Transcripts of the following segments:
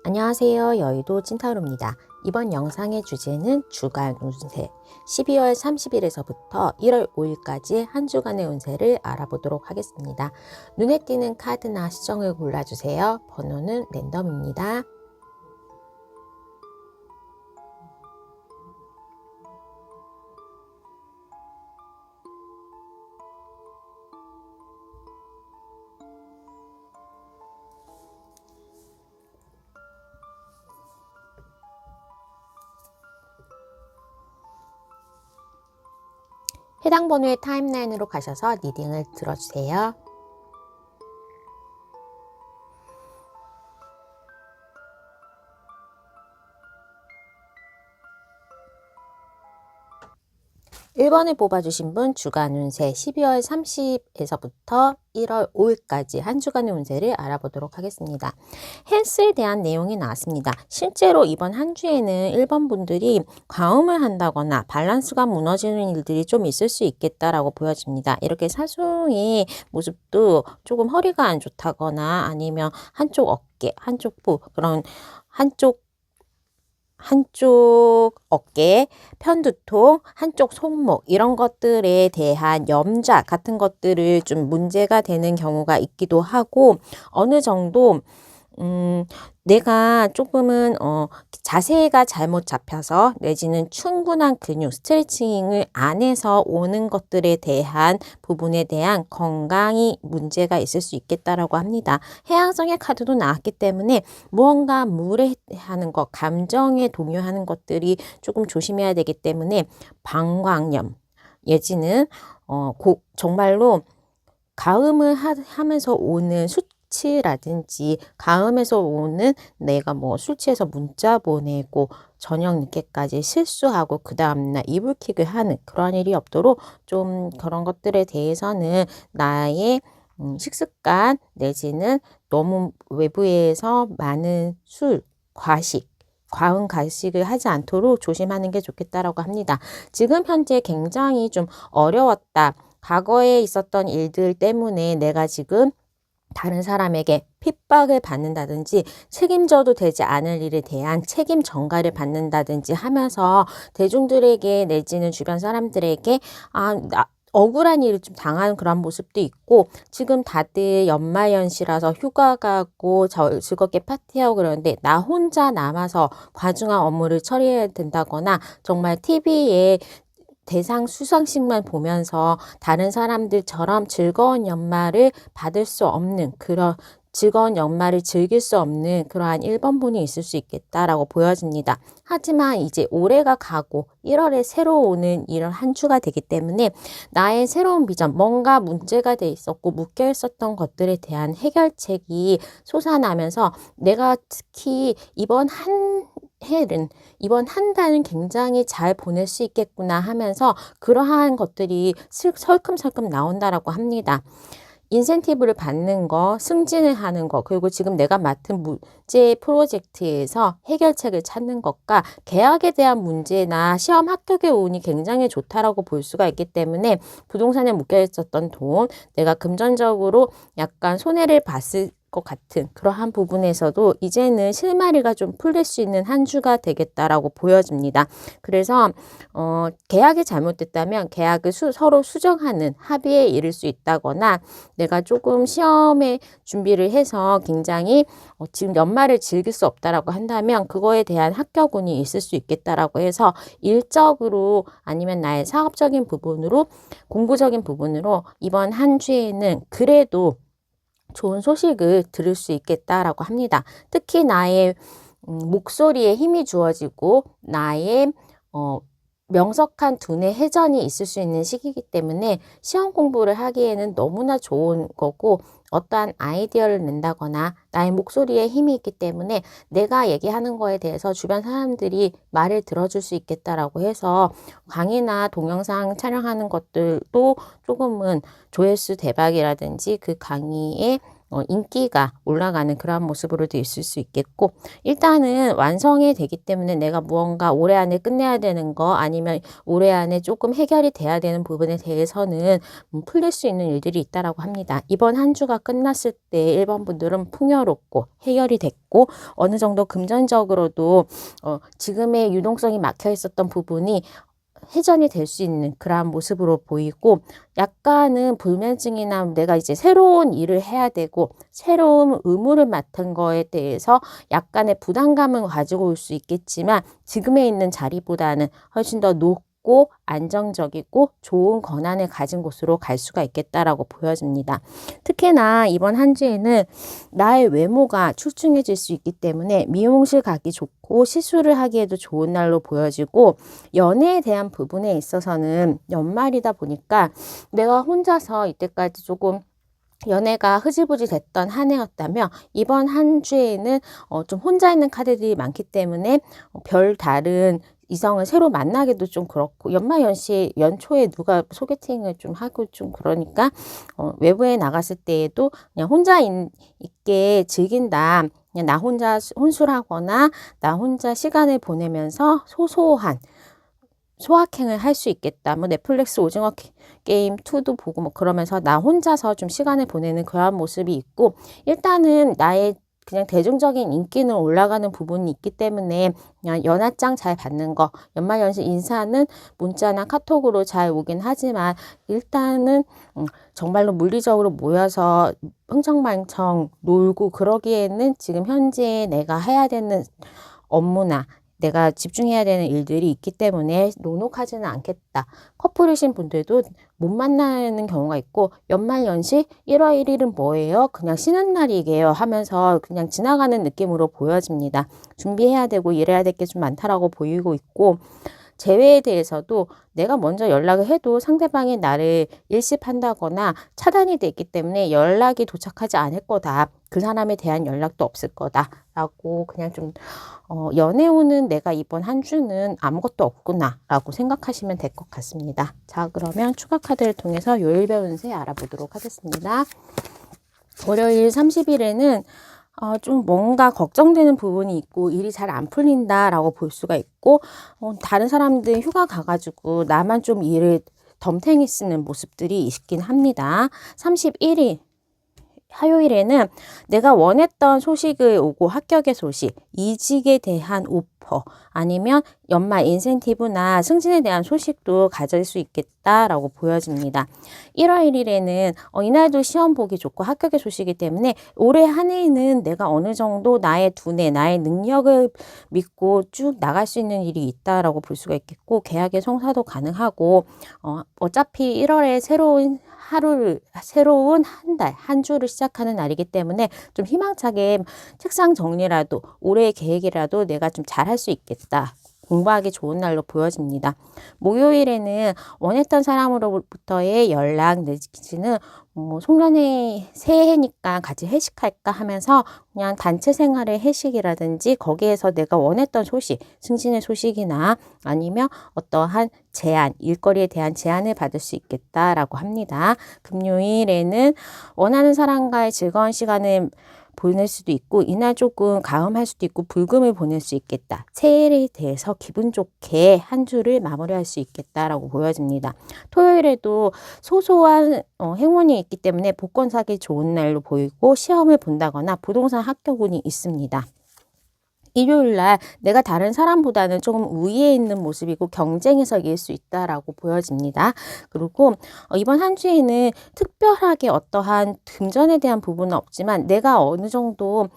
안녕하세요. 여의도 찐타로입니다. 이번 영상의 주제는 주간 운세 12월 30일에서부터 1월 5일까지 한 주간의 운세를 알아보도록 하겠습니다. 눈에 띄는 카드나 시정을 골라주세요. 번호는 랜덤입니다. 해당 번호의 타임라인으로 가셔서 리딩을 들어주세요. (1번을) 뽑아주신 분 주간 운세 12월 30일에서부터 1월 5일까지 한 주간의 운세를 알아보도록 하겠습니다. 헬스에 대한 내용이 나왔습니다. 실제로 이번 한 주에는 1번 분들이 과음을 한다거나 밸런스가 무너지는 일들이 좀 있을 수 있겠다라고 보여집니다. 이렇게 사소의 모습도 조금 허리가 안 좋다거나 아니면 한쪽 어깨, 한쪽 부 그런 한쪽 어깨, 편두통, 한쪽 손목 이런 것들에 대한 염좌 같은 것들을 좀 문제가 되는 경우가 있기도 하고 어느 정도 내가 조금은 자세가 잘못 잡혀서 내지는 충분한 근육 스트레칭을 안 해서 오는 것들에 대한 부분에 대한 건강이 문제가 있을 수 있겠다라고 합니다. 해양성의 카드도 나왔기 때문에 무언가 무례하는 것, 감정에 동요하는 것들이 조금 조심해야 되기 때문에 방광염 예지는 정말로 가음을 하면서 오는 수치라든지 가음에서 오는 내가 술 취해서 문자 보내고 저녁 늦게까지 실수하고 그 다음날 이불킥을 하는 그런 일이 없도록 좀 그런 것들에 대해서는 나의 식습관 내지는 너무 외부에서 많은 술, 과식 과음 과식을 하지 않도록 조심하는 게 좋겠다라고 합니다. 지금 현재 굉장히 좀 어려웠다. 과거에 있었던 일들 때문에 내가 지금 다른 사람에게 핍박을 받는다든지 책임져도 되지 않을 일에 대한 책임 전가를 받는다든지 하면서 대중들에게 내지는 주변 사람들에게 억울한 일을 좀 당하는 그런 모습도 있고 지금 다들 연말연시라서 휴가 가고 즐겁게 파티하고 그러는데 나 혼자 남아서 과중한 업무를 처리해야 된다거나 정말 TV에 대상 수상식만 보면서 다른 사람들처럼 즐거운 연말을 받을 수 없는 그런 즐거운 연말을 즐길 수 없는 그러한 1번 분이 있을 수 있겠다라고 보여집니다. 하지만 이제 올해가 가고 1월에 새로 오는 이런 한 주가 되기 때문에 나의 새로운 비전, 뭔가 문제가 돼 있었고 묶여 있었던 것들에 대한 해결책이 솟아나면서 내가 특히 이번 한 달은 굉장히 잘 보낼 수 있겠구나 하면서 그러한 것들이 설금설금 나온다라고 합니다. 인센티브를 받는 거, 승진을 하는 거, 그리고 지금 내가 맡은 문제 프로젝트에서 해결책을 찾는 것과 계약에 대한 문제나 시험 합격의 운이 굉장히 좋다라고 볼 수가 있기 때문에 부동산에 묶여 있었던 돈, 내가 금전적으로 약간 손해를 봤을 것 같은 그러한 부분에서도 이제는 실마리가 좀 풀릴 수 있는 한 주가 되겠다라고 보여집니다. 그래서 계약이 잘못됐다면 계약을 서로 수정하는 합의에 이를 수 있다거나 내가 조금 시험에 준비를 해서 굉장히 지금 연말을 즐길 수 없다라고 한다면 그거에 대한 합격운이 있을 수 있겠다라고 해서 일적으로 아니면 나의 사업적인 부분으로 공부적인 부분으로 이번 한 주에는 그래도 좋은 소식을 들을 수 있겠다라고 합니다. 특히 나의 목소리에 힘이 주어지고 나의 명석한 두뇌 회전이 있을 수 있는 시기이기 때문에 시험 공부를 하기에는 너무나 좋은 거고 어떠한 아이디어를 낸다거나 나의 목소리에 힘이 있기 때문에 내가 얘기하는 거에 대해서 주변 사람들이 말을 들어줄 수 있겠다라고 해서 강의나 동영상 촬영하는 것들도 조금은 조회수 대박이라든지 그 강의에 인기가 올라가는 그러한 모습으로도 있을 수 있겠고, 일단은 완성이 되기 때문에 내가 무언가 올해 안에 끝내야 되는 거 아니면 올해 안에 조금 해결이 돼야 되는 부분에 대해서는 풀릴 수 있는 일들이 있다라고 합니다. 이번 한 주가 끝났을 때 1번 분들은 풍요롭고 해결이 됐고, 어느 정도 금전적으로도 지금의 유동성이 막혀 있었던 부분이 회전이 될 수 있는 그러한 모습으로 보이고, 약간은 불면증이나 내가 이제 새로운 일을 해야 되고 새로운 의무를 맡은 거에 대해서 약간의 부담감을 가지고 올 수 있겠지만, 지금에 있는 자리보다는 훨씬 더 높고 안정적이고 좋은 권한을 가진 곳으로 갈 수가 있겠다라고 보여집니다. 특히나 이번 한 주에는 나의 외모가 출중해질 수 있기 때문에 미용실 가기 좋고 시술을 하기에도 좋은 날로 보여지고, 연애에 대한 부분에 있어서는 연말이다 보니까 내가 혼자서 이때까지 조금 연애가 흐지부지 됐던 한 해였다면, 이번 한 주에는 좀 혼자 있는 카드들이 많기 때문에 별 다른 이성을 새로 만나기도 좀 그렇고, 연말연시 연초에 누가 소개팅을 좀 하고 좀 그러니까 외부에 나갔을 때에도 그냥 혼자 있게 즐긴다. 그냥 나 혼자 혼술하거나 나 혼자 시간을 보내면서 소소한 소확행을 할 수 있겠다. 뭐 넷플릭스 오징어 게임 2도 보고 뭐 그러면서 나 혼자서 좀 시간을 보내는 그런 모습이 있고, 일단은 나의 그냥 대중적인 인기는 올라가는 부분이 있기 때문에 그냥 연하장 잘 받는 거, 연말연시 인사는 문자나 카톡으로 잘 오긴 하지만, 일단은 정말로 물리적으로 모여서 흥청망청 놀고 그러기에는 지금 현재 내가 해야 되는 업무나 내가 집중해야 되는 일들이 있기 때문에 녹록하지는 않겠다. 커플이신 분들도 못 만나는 경우가 있고, 연말연시 1월 1일은 뭐예요? 그냥 쉬는 날이게요 하면서 그냥 지나가는 느낌으로 보여집니다. 준비해야 되고 일해야 될 게 좀 많다라고 보이고 있고, 재회에 대해서도 내가 먼저 연락을 해도 상대방이 나를 일십한다거나 차단이 돼 있기 때문에 연락이 도착하지 않을 거다. 그 사람에 대한 연락도 없을 거다. 라고 그냥 좀 연애 운은 내가 이번 한 주는 아무것도 없구나 라고 생각하시면 될 것 같습니다. 자, 그러면 추가 카드를 통해서 요일별 운세 알아보도록 하겠습니다. 월요일 30일에는 좀 뭔가 걱정되는 부분이 있고 일이 잘 안 풀린다라고 볼 수가 있고, 다른 사람들 휴가 가가지고 나만 좀 일을 덤탱이 쓰는 모습들이 있긴 합니다. 31일 화요일에는 내가 원했던 소식을 오고 합격의 소식, 이직에 대한 오퍼, 아니면 연말 인센티브나 승진에 대한 소식도 가질 수 있겠다라고 보여집니다. 1월 1일에는 이날도 시험 보기 좋고 합격의 소식이기 때문에 올해 한 해에는 내가 어느 정도 나의 두뇌, 나의 능력을 믿고 쭉 나갈 수 있는 일이 있다라고 볼 수가 있겠고, 계약의 성사도 가능하고, 어차피 1월에 새로운 한 달, 한 주를 시작하는 날이기 때문에 좀 희망차게 책상 정리라도, 올해의 계획이라도 내가 좀 잘할 수 있겠다. 공부하기 좋은 날로 보여집니다. 목요일에는 원했던 사람으로부터의 연락 내지는 송년회 새해니까 같이 회식할까 하면서 그냥 단체 생활의 회식이라든지 거기에서 내가 원했던 소식, 승진의 소식이나 아니면 어떠한 제안, 일거리에 대한 제안을 받을 수 있겠다라고 합니다. 금요일에는 원하는 사람과의 즐거운 시간을 보낼 수도 있고, 이날 조금 가음할 수도 있고 불금을 보낼 수 있겠다. 새해에 대해서 기분 좋게 한 주를 마무리할 수 있겠다라고 보여집니다. 토요일에도 소소한 행운이 있기 때문에 복권 사기 좋은 날로 보이고, 시험을 본다거나 부동산 합격운이 있습니다. 일요일날 내가 다른 사람보다는 조금 우위에 있는 모습이고 경쟁에서 이길 수 있다라고 보여집니다. 그리고 이번 한 주에는 특별하게 어떠한 금전에 대한 부분은 없지만, 내가 어느 정도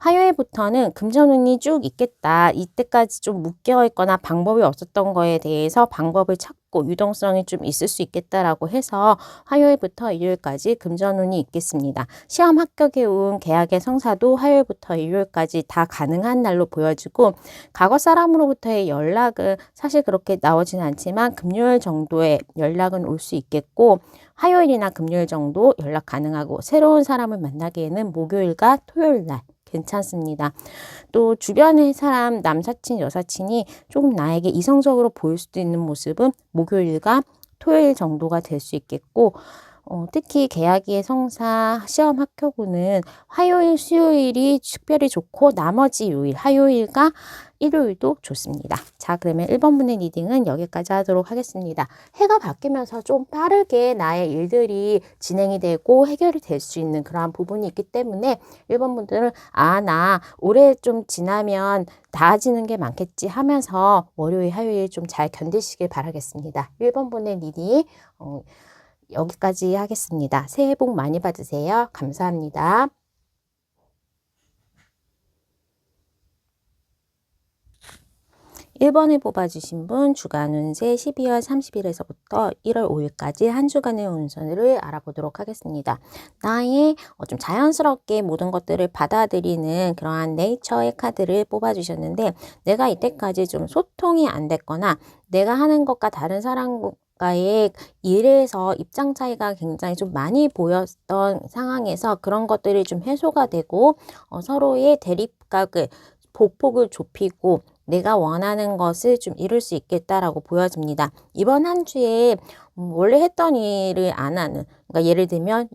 화요일부터는 금전운이 쭉 있겠다. 이때까지 좀 묶여 있거나 방법이 없었던 거에 대해서 방법을 찾고 유동성이 좀 있을 수 있겠다라고 해서 화요일부터 일요일까지 금전운이 있겠습니다. 시험 합격의 운, 계약의 성사도 화요일부터 일요일까지 다 가능한 날로 보여지고, 과거 사람으로부터의 연락은 사실 그렇게 나오진 않지만 금요일 정도의 연락은 올 수 있겠고, 화요일이나 금요일 정도 연락 가능하고, 새로운 사람을 만나기에는 목요일과 토요일 날 괜찮습니다. 또 주변의 사람, 남사친, 여사친이 조금 나에게 이성적으로 보일 수도 있는 모습은 목요일과 토요일 정도가 될 수 있겠고, 특히 계약의 성사 시험 합격운은 화요일, 수요일이 특별히 좋고 나머지 요일, 화요일과 일요일도 좋습니다. 자, 그러면 1번분의 리딩은 여기까지 하도록 하겠습니다. 해가 바뀌면서 좀 빠르게 나의 일들이 진행이 되고 해결이 될 수 있는 그러한 부분이 있기 때문에 1번분들은 나 올해 좀 지나면 나아지는 게 많겠지 하면서 월요일, 화요일 좀 잘 견디시길 바라겠습니다. 1번분의 리딩 여기까지 하겠습니다. 새해 복 많이 받으세요. 감사합니다. 1번을 뽑아주신 분 주간 운세 12월 30일에서부터 1월 5일까지 한 주간의 운세를 알아보도록 하겠습니다. 나의 좀 자연스럽게 모든 것들을 받아들이는 그러한 네이처의 카드를 뽑아주셨는데 내가 이때까지 좀 소통이 안 됐거나 내가 하는 것과 다른 사람과의 일에서 입장 차이가 굉장히 좀 많이 보였던 상황에서 그런 것들이 좀 해소가 되고 서로의 대립각을 보폭을 좁히고 내가 원하는 것을 좀 이룰 수 있겠다라고 보여집니다. 이번 한 주에 원래 했던 일을 안 하는, 그러니까 예를 들면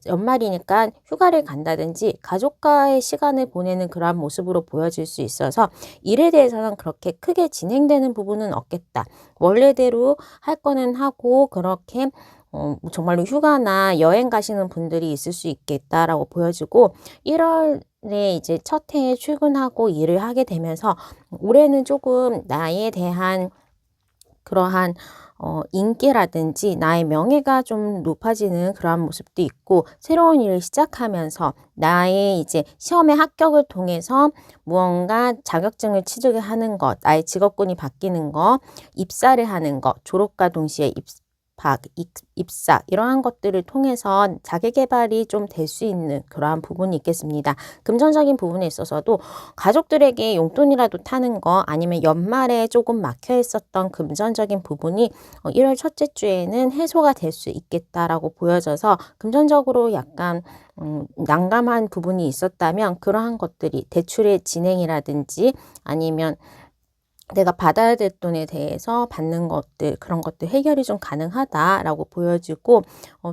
연말이니까 휴가를 간다든지 가족과의 시간을 보내는 그러한 모습으로 보여질 수 있어서 일에 대해서는 그렇게 크게 진행되는 부분은 없겠다. 원래대로 할 거는 하고 그렇게 정말로 휴가나 여행 가시는 분들이 있을 수 있겠다라고 보여지고 1월에 이제 첫 해에 출근하고 일을 하게 되면서 올해는 조금 나에 대한 그러한 인기라든지 나의 명예가 좀 높아지는 그러한 모습도 있고 새로운 일을 시작하면서 나의 이제 시험의 합격을 통해서 무언가 자격증을 취득하는 것, 나의 직업군이 바뀌는 것, 입사를 하는 것, 졸업과 동시에 입사 이러한 것들을 통해서 자기계발이 좀 될 수 있는 그러한 부분이 있겠습니다. 금전적인 부분에 있어서도 가족들에게 용돈이라도 타는 거 아니면 연말에 조금 막혀 있었던 금전적인 부분이 1월 첫째 주에는 해소가 될 수 있겠다라고 보여져서 금전적으로 약간 난감한 부분이 있었다면 그러한 것들이 대출의 진행이라든지 아니면 내가 받아야 될 돈에 대해서 받는 것들 그런 것들 해결이 좀 가능하다라고 보여지고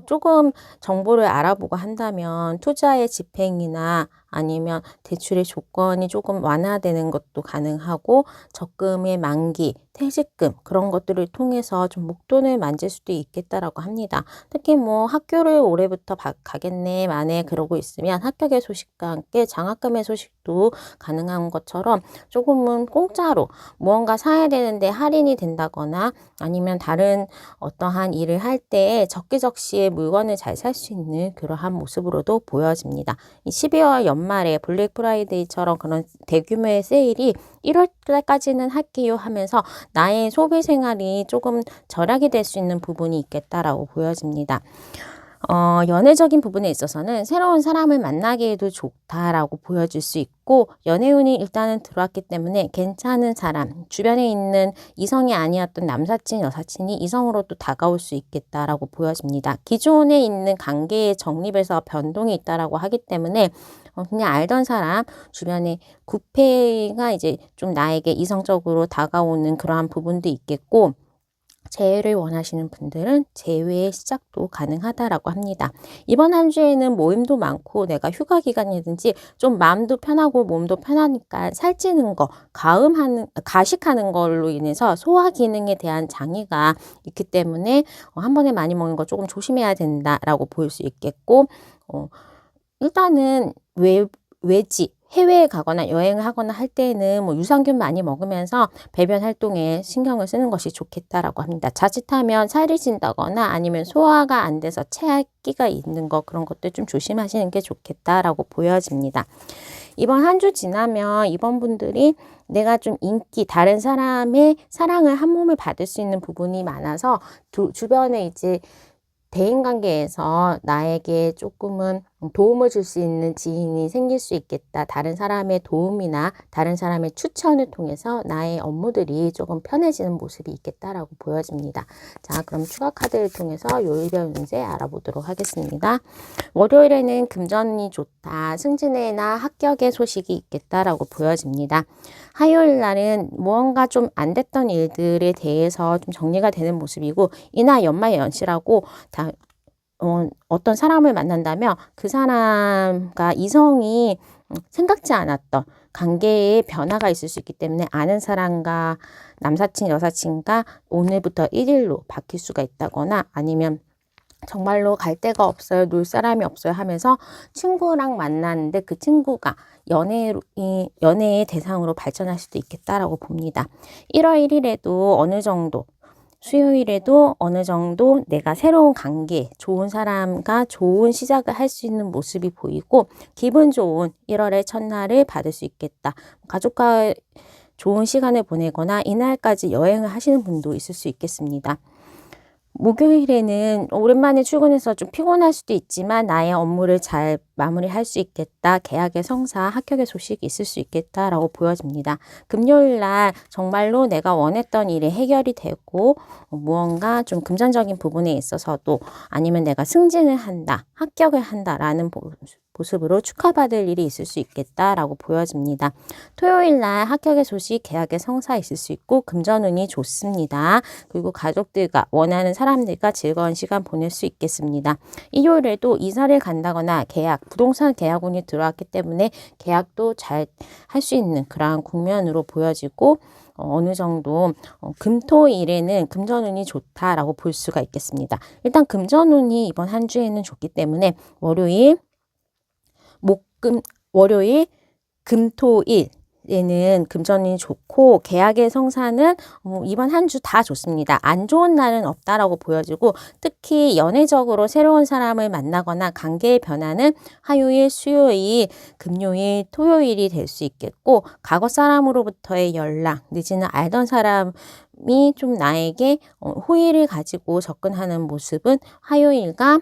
조금 정보를 알아보고 한다면 투자의 집행이나 아니면 대출의 조건이 조금 완화되는 것도 가능하고 적금의 만기, 퇴직금 그런 것들을 통해서 좀 목돈을 만질 수도 있겠다라고 합니다. 특히 뭐 학교를 올해부터 가겠네 만에 그러고 있으면 합격의 소식과 함께 장학금의 소식도 가능한 것처럼 조금은 공짜로 무언가 사야 되는데 할인이 된다거나 아니면 다른 어떠한 일을 할 때 적기적시에 물건을 잘 살 수 있는 그러한 모습으로도 보여집니다. 12월 연말에 블랙 프라이데이처럼 그런 대규모의 세일이 1월 달까지는 할게요 하면서 나의 소비 생활이 조금 절약이 될 수 있는 부분이 있겠다라고 보여집니다. 연애적인 부분에 있어서는 새로운 사람을 만나기에도 좋다라고 보여질 수 있고 연애운이 일단은 들어왔기 때문에 괜찮은 사람, 주변에 있는 이성이 아니었던 남사친, 여사친이 이성으로 또 다가올 수 있겠다라고 보여집니다. 기존에 있는 관계의 정립에서 변동이 있다라고 하기 때문에 그냥 알던 사람 주변에 구패가 이제 좀 나에게 이성적으로 다가오는 그러한 부분도 있겠고 재회를 원하시는 분들은 재회의 시작도 가능하다라고 합니다. 이번 한 주에는 모임도 많고 내가 휴가 기간이든지 좀 마음도 편하고 몸도 편하니까 살찌는 거, 가식하는 걸로 인해서 소화 기능에 대한 장애가 있기 때문에 한 번에 많이 먹는 거 조금 조심해야 된다라고 볼 수 있겠고 일단은 외지 해외에 가거나 여행을 하거나 할 때는 뭐 유산균 많이 먹으면서 배변 활동에 신경을 쓰는 것이 좋겠다라고 합니다. 자칫하면 살이 찐다거나 아니면 소화가 안 돼서 체할기가 있는 거 그런 것들 좀 조심하시는 게 좋겠다라고 보여집니다. 이번 한 주 지나면 이번 분들이 내가 좀 다른 사람의 사랑을 한 몸을 받을 수 있는 부분이 많아서 주변에 이제 대인관계에서 나에게 조금은 도움을 줄 수 있는 지인이 생길 수 있겠다. 다른 사람의 도움이나 다른 사람의 추천을 통해서 나의 업무들이 조금 편해지는 모습이 있겠다라고 보여집니다. 자, 그럼 추가 카드를 통해서 요일별 운세 알아보도록 하겠습니다. 월요일에는 금전운이 좋다. 승진회나 합격의 소식이 있겠다라고 보여집니다. 화요일 날은 무언가 좀 안 됐던 일들에 대해서 좀 정리가 되는 모습이고, 이날 연말 연시라고 어떤 사람을 만난다면 그 사람과 이성이 생각지 않았던 관계에 변화가 있을 수 있기 때문에 아는 사람과 남사친, 여사친과 오늘부터 1일로 바뀔 수가 있다거나, 아니면 정말로 갈 데가 없어요, 놀 사람이 없어요 하면서 친구랑 만났는데 그 친구가 연애의 대상으로 발전할 수도 있겠다라고 봅니다. 1월 1일에도 수요일에도 어느 정도 내가 새로운 관계, 좋은 사람과 좋은 시작을 할 수 있는 모습이 보이고, 기분 좋은 1월의 첫날을 받을 수 있겠다. 가족과 좋은 시간을 보내거나 이날까지 여행을 하시는 분도 있을 수 있겠습니다. 목요일에는 오랜만에 출근해서 좀 피곤할 수도 있지만 나의 업무를 잘 마무리할 수 있겠다. 계약의 성사, 합격의 소식이 있을 수 있겠다라고 보여집니다. 금요일 날 정말로 내가 원했던 일이 해결이 되고 무언가 좀 금전적인 부분에 있어서도, 아니면 내가 승진을 한다, 합격을 한다라는 모습으로 축하받을 일이 있을 수 있겠다라고 보여집니다. 토요일 날 합격의 소식, 계약의 성사 있을 수 있고 금전운이 좋습니다. 그리고 가족들과 원하는 사람들과 즐거운 시간 보낼 수 있겠습니다. 일요일에도 이사를 간다거나 부동산 계약운이 들어왔기 때문에 계약도 잘 할 수 있는 그러한 국면으로 보여지고, 어느 정도 금토일에는 금전운이 좋다라고 볼 수가 있겠습니다. 일단 금전운이 이번 한 주에는 좋기 때문에 월요일, 금토일에는 금전운이 좋고, 계약의 성사는 이번 한 주 다 좋습니다. 안 좋은 날은 없다라고 보여지고, 특히 연애적으로 새로운 사람을 만나거나 관계의 변화는 화요일, 수요일, 금요일, 토요일이 될 수 있겠고, 과거 사람으로부터의 연락, 내지는 알던 사람이 좀 나에게 호의를 가지고 접근하는 모습은 화요일과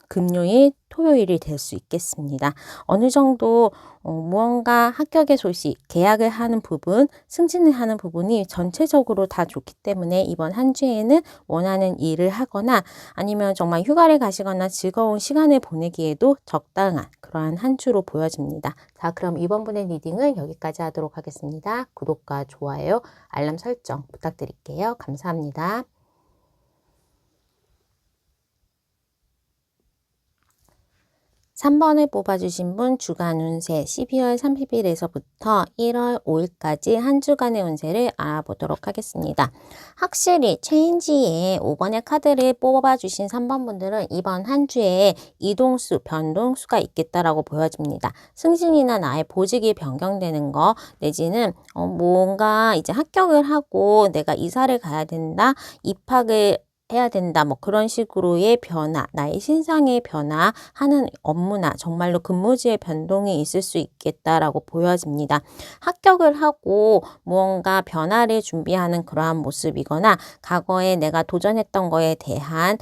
금요일, 토요일이 될 수 있겠습니다. 어느 정도 무언가 합격의 소식, 계약을 하는 부분, 승진을 하는 부분이 전체적으로 다 좋기 때문에 이번 한 주에는 원하는 일을 하거나 아니면 정말 휴가를 가시거나 즐거운 시간을 보내기에도 적당한 그러한 한 주로 보여집니다. 자, 그럼 이번 분의 리딩은 여기까지 하도록 하겠습니다. 구독과 좋아요, 알람 설정 부탁드릴게요. 감사합니다. 3번을 뽑아주신 분 주간 운세 12월 30일에서부터 1월 5일까지 한 주간의 운세를 알아보도록 하겠습니다. 확실히 체인지에 5번의 카드를 뽑아주신 3번 분들은 이번 한 주에 이동수, 변동수가 있겠다라고 보여집니다. 승진이나 나의 보직이 변경되는 거, 내지는 뭔가 이제 합격을 하고 내가 이사를 가야 된다, 입학을 해야 된다, 뭐 그런 식으로의 변화, 나의 신상의 변화하는 업무나 정말로 근무지의 변동이 있을 수 있겠다라고 보여집니다. 합격을 하고 무언가 변화를 준비하는 그러한 모습이거나, 과거에 내가 도전했던 거에 대한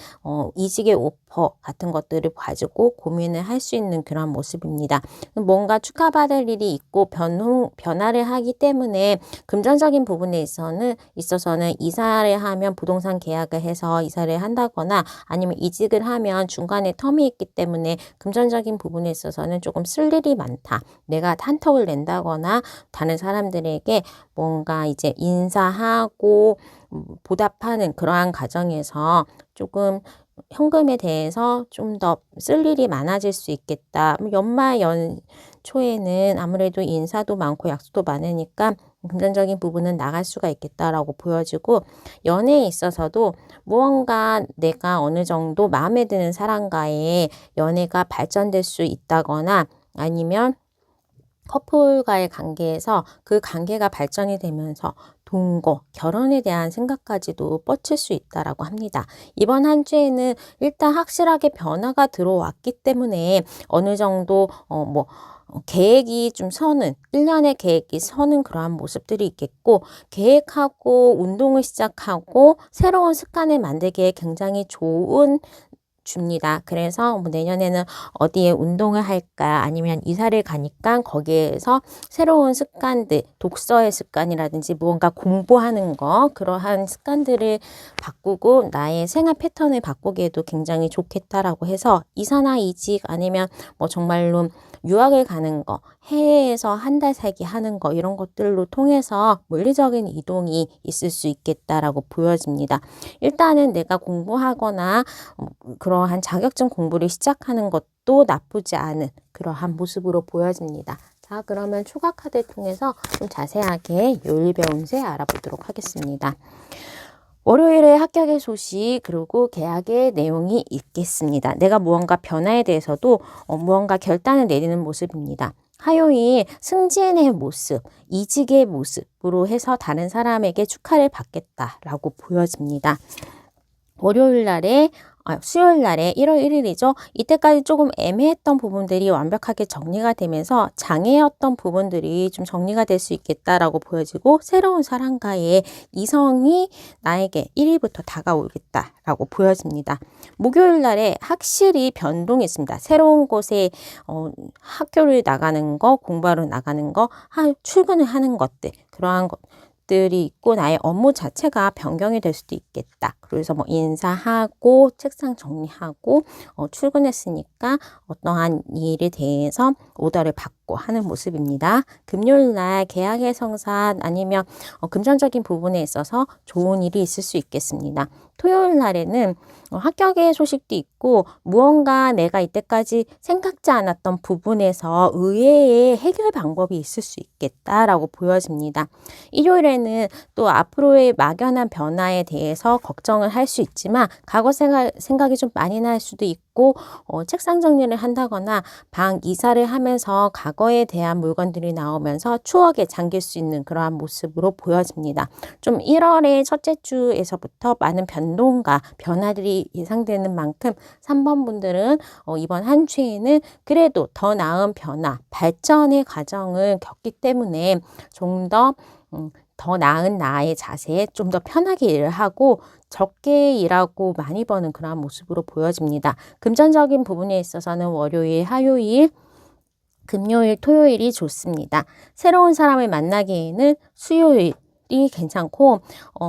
이직의 오퍼 같은 것들을 가지고 고민을 할 수 있는 그런 모습입니다. 뭔가 축하받을 일이 있고 변화를 하기 때문에 금전적인 부분에 있어서는 이사를 하면 부동산 계약을 해서 이사를 한다거나, 아니면 이직을 하면 중간에 텀이 있기 때문에 금전적인 부분에 있어서는 조금 쓸 일이 많다, 내가 한턱을 낸다거나 다른 사람들에게 뭔가 이제 인사하고 보답하는 그러한 과정에서 조금 현금에 대해서 좀 더 쓸 일이 많아질 수 있겠다. 연말 연초에는 아무래도 인사도 많고 약속도 많으니까 금전적인 부분은 나갈 수가 있겠다라고 보여지고, 연애에 있어서도 무언가 내가 어느 정도 마음에 드는 사람과의 연애가 발전될 수 있다거나, 아니면 커플과의 관계에서 그 관계가 발전이 되면서 동거, 결혼에 대한 생각까지도 뻗칠 수 있다라고 합니다. 이번 한 주에는 일단 확실하게 변화가 들어왔기 때문에 어느 정도 계획이 좀 1년의 계획이 서는 그러한 모습들이 있겠고, 계획하고 운동을 시작하고 새로운 습관을 만들기에 굉장히 좋은 줍니다. 그래서 뭐 내년에는 어디에 운동을 할까 아니면 이사를 가니까 거기에서 새로운 습관들, 독서의 습관이라든지 무언가 공부하는 거 그러한 습관들을 바꾸고 나의 생활 패턴을 바꾸기에도 굉장히 좋겠다라고 해서 이사나 이직 아니면 뭐 정말로 유학을 가는 거, 해외에서 한 달 살기 하는 거 이런 것들로 통해서 물리적인 이동이 있을 수 있겠다라고 보여집니다. 일단은 내가 공부하거나 그러한 자격증 공부를 시작하는 것도 나쁘지 않은 그러한 모습으로 보여집니다. 자, 그러면 초과 카드를 통해서 좀 자세하게 요일별 운세 알아보도록 하겠습니다. 월요일에 합격의 소식 그리고 계약의 내용이 있겠습니다. 내가 무언가 변화에 대해서도 무언가 결단을 내리는 모습입니다. 화요일 승진의 모습, 이직의 모습으로 해서 다른 사람에게 축하를 받겠다라고 보여집니다. 월요일 날에 수요일 날에 1월 1일이죠. 이때까지 조금 애매했던 부분들이 완벽하게 정리가 되면서 장애였던 부분들이 좀 정리가 될 수 있겠다라고 보여지고 새로운 사람과의 이성이 나에게 1일부터 다가오겠다라고 보여집니다. 목요일 날에 확실히 변동이 있습니다. 새로운 곳에 학교를 나가는 거, 공부하러 나가는 거, 출근을 하는 것들 그러한 것들이 있고 나의 업무 자체가 변경이 될 수도 있겠다. 그래서 뭐 인사하고 책상 정리하고 출근했으니까 어떠한 일에 대해서 오더를 받고 하는 모습입니다. 금요일 날 계약의 성사 아니면 금전적인 부분에 있어서 좋은 일이 있을 수 있겠습니다. 토요일 날에는 합격의 소식도 있고 무언가 내가 이때까지 생각지 않았던 부분에서 의외의 해결 방법이 있을 수 있겠다라고 보여집니다. 일요일에는 또 앞으로의 막연한 변화에 대해서 걱정을 할 수 있지만 과거 생각이 좀 많이 날 수도 있고 책상 정리를 한다거나 방 이사를 하면서 과거에 대한 물건들이 나오면서 추억에 잠길 수 있는 그러한 모습으로 보여집니다. 좀 1월의 첫째 주에서부터 많은 변동과 변화들이 예상되는 만큼 3번 분들은 이번 한 주에는 그래도 더 나은 변화, 발전의 과정을 겪기 때문에 좀 더 나은 나의 자세에 좀 더 편하게 일을 하고 적게 일하고 많이 버는 그런 모습으로 보여집니다. 금전적인 부분에 있어서는 월요일, 화요일, 금요일, 토요일이 좋습니다. 새로운 사람을 만나기에는 수요일 이 괜찮고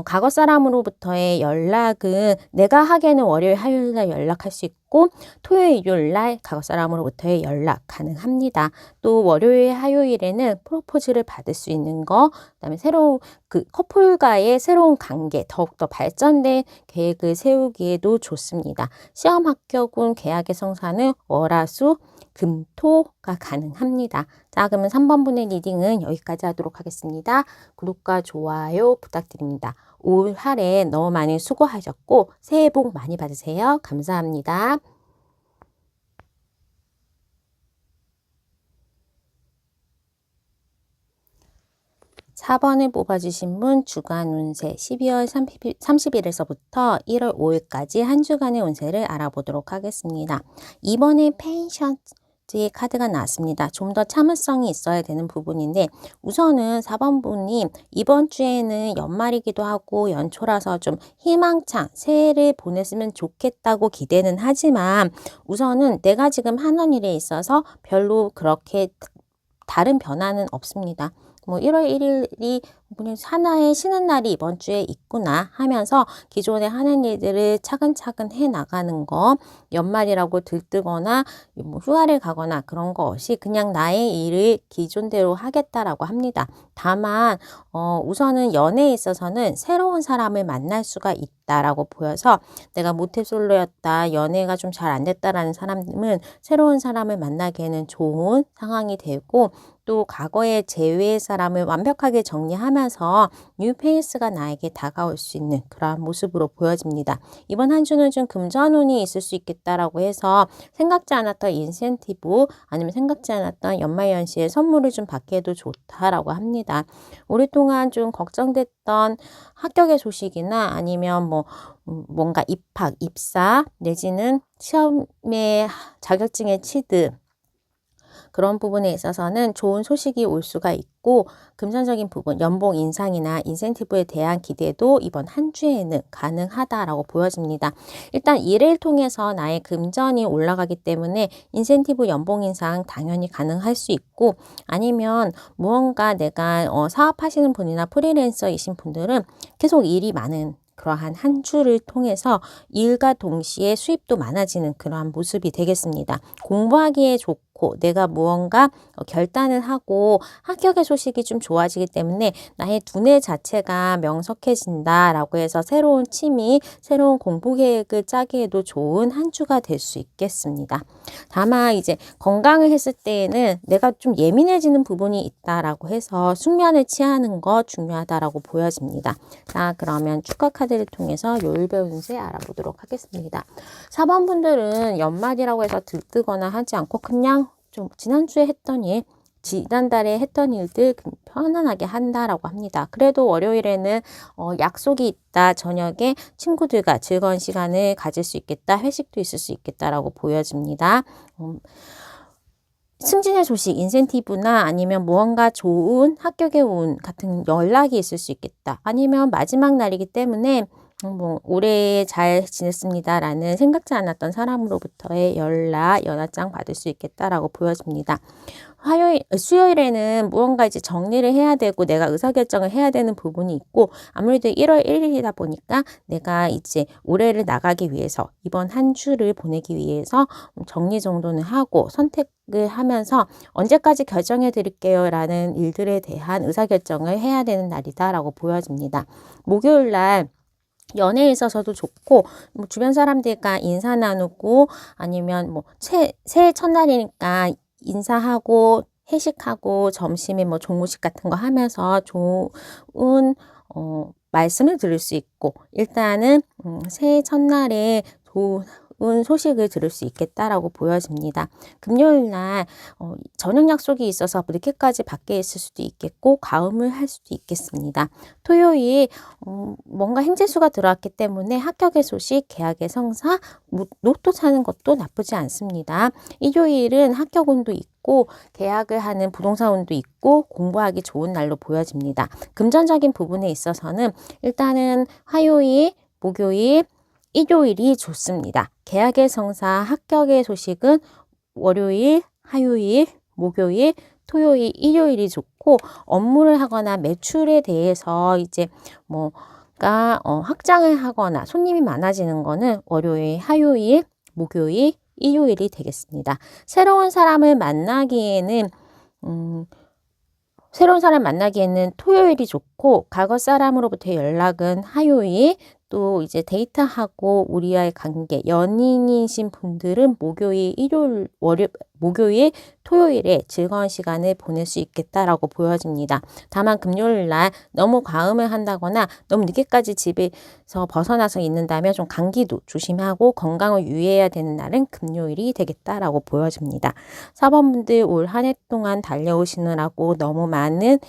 과거 사람으로부터의 연락은 내가 하기에는 월요일, 화요일 날 연락할 수 있고 토요일, 일요일 날 과거 사람으로부터의 연락 가능합니다. 또 월요일, 화요일에는 프로포즈를 받을 수 있는 거 그다음에 새로운 그 커플과의 새로운 관계 더욱더 발전된 계획을 세우기에도 좋습니다. 시험 합격은 계약의 성사는 월화수 금토가 가능합니다. 자, 그러면 3번 분의 리딩은 여기까지 하도록 하겠습니다. 구독과 좋아요 부탁드립니다. 올 한해 너무 많이 수고하셨고 새해 복 많이 받으세요. 감사합니다. 4번을 뽑아주신 분 주간 운세 12월 30일에서부터 1월 5일까지 한 주간의 운세를 알아보도록 하겠습니다. 이번에 페이션트의 카드가 나왔습니다. 좀 더 참을성이 있어야 되는 부분인데 우선은 4번 분이 이번 주에는 연말이기도 하고 연초라서 좀 희망찬 새해를 보냈으면 좋겠다고 기대는 하지만 우선은 내가 지금 하는 일에 있어서 별로 그렇게 다른 변화는 없습니다. 뭐 1월 1일이 하나의 쉬는 날이 이번 주에 있구나 하면서 기존에 하는 일들을 차근차근 해 나가는 거 연말이라고 들뜨거나 뭐 휴가를 가거나 그런 거 없이 그냥 나의 일을 기존대로 하겠다라고 합니다. 다만 우선은 연애에 있어서는 새로운 사람을 만날 수가 있다라고 보여서 내가 모태솔로였다 연애가 좀 잘 안 됐다라는 사람은 새로운 사람을 만나기에는 좋은 상황이 되고 또 과거의 제외의 사람을 완벽하게 정리하면서 뉴페이스가 나에게 다가올 수 있는 그러한 모습으로 보여집니다. 이번 한 주는 좀 금전운이 있을 수 있겠다라고 해서 생각지 않았던 인센티브 아니면 생각지 않았던 연말연시에 선물을 좀 받기에도 좋다라고 합니다. 오랫동안 좀 걱정됐던 합격의 소식이나 아니면 뭔가 입학, 입사 내지는 시험의 자격증의 취득 그런 부분에 있어서는 좋은 소식이 올 수가 있고 금전적인 부분, 연봉 인상이나 인센티브에 대한 기대도 이번 한 주에는 가능하다라고 보여집니다. 일단 일을 통해서 나의 금전이 올라가기 때문에 인센티브 연봉 인상 당연히 가능할 수 있고 아니면 무언가 내가 사업하시는 분이나 프리랜서이신 분들은 계속 일이 많은 그러한 한 주를 통해서 일과 동시에 수입도 많아지는 그러한 모습이 되겠습니다. 공부하기에 좋고 내가 무언가 결단을 하고 합격의 소식이 좀 좋아지기 때문에 나의 두뇌 자체가 명석해진다라고 해서 새로운 취미, 새로운 공부 계획을 짜기에도 좋은 한 주가 될 수 있겠습니다. 다만 이제 건강을 했을 때에는 내가 좀 예민해지는 부분이 있다라고 해서 숙면을 취하는 거 중요하다라고 보여집니다. 자, 그러면 축하 카드를 통해서 요일별 운세 알아보도록 하겠습니다. 4번 분들은 연말이라고 해서 들뜨거나 하지 않고 그냥 좀 지난달에 했던 일들 편안하게 한다라고 합니다. 그래도 월요일에는 약속이 있다. 저녁에 친구들과 즐거운 시간을 가질 수 있겠다. 회식도 있을 수 있겠다라고 보여집니다. 승진의 소식, 인센티브나 아니면 무언가 좋은 합격의 운 같은 연락이 있을 수 있겠다. 아니면 마지막 날이기 때문에 올해 잘 지냈습니다라는 생각지 않았던 사람으로부터의 연하장 받을 수 있겠다라고 보여집니다. 수요일에는 무언가 이제 정리를 해야 되고 내가 의사결정을 해야 되는 부분이 있고 아무래도 1월 1일이다 보니까 내가 이제 올해를 나가기 위해서 이번 한 주를 보내기 위해서 정리정돈을 하고 선택을 하면서 언제까지 결정해 드릴게요 라는 일들에 대한 의사결정을 해야 되는 날이다라고 보여집니다. 목요일 날 연애에 있어서도 좋고 주변 사람들과 인사 나누고 아니면 새해 첫날이니까 인사하고 회식하고 점심에 종무식 같은 거 하면서 좋은 말씀을 들을 수 있고 일단은 새해 첫날에 좋은 소식을 들을 수 있겠다라고 보여집니다. 금요일 날 저녁 약속이 있어서 늦게까지 밖에 있을 수도 있겠고 가음을 할 수도 있겠습니다. 토요일 뭔가 행재수가 들어왔기 때문에 합격의 소식, 계약의 성사, 로또 사는 것도 나쁘지 않습니다. 일요일은 합격 운도 있고 계약을 하는 부동산 운도 있고 공부하기 좋은 날로 보여집니다. 금전적인 부분에 있어서는 일단은 화요일, 목요일, 일요일이 좋습니다. 계약의 성사, 합격의 소식은 월요일, 화요일, 목요일, 토요일, 일요일이 좋고 업무를 하거나 매출에 대해서 이제 확장을 하거나 손님이 많아지는 거는 월요일, 화요일, 목요일, 일요일이 되겠습니다. 새로운 사람을 만나기에는 토요일이 좋고 과거 사람으로부터 연락은 화요일 또 이제 데이트하고 우리와의 관계 연인이신 분들은 목요일, 토요일에 즐거운 시간을 보낼 수 있겠다라고 보여집니다. 다만 금요일 날 너무 과음을 한다거나 너무 늦게까지 집에서 벗어나서 있는다면 좀 감기도 조심하고 건강을 유의해야 되는 날은 금요일이 되겠다라고 보여집니다. 4번 분들 올 한 해 동안 달려오시느라고 너무 많은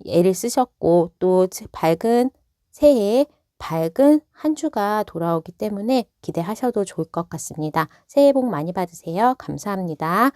애를 쓰셨고 또 밝은 새해 밝은 한 주가 돌아오기 때문에 기대하셔도 좋을 것 같습니다. 새해 복 많이 받으세요. 감사합니다.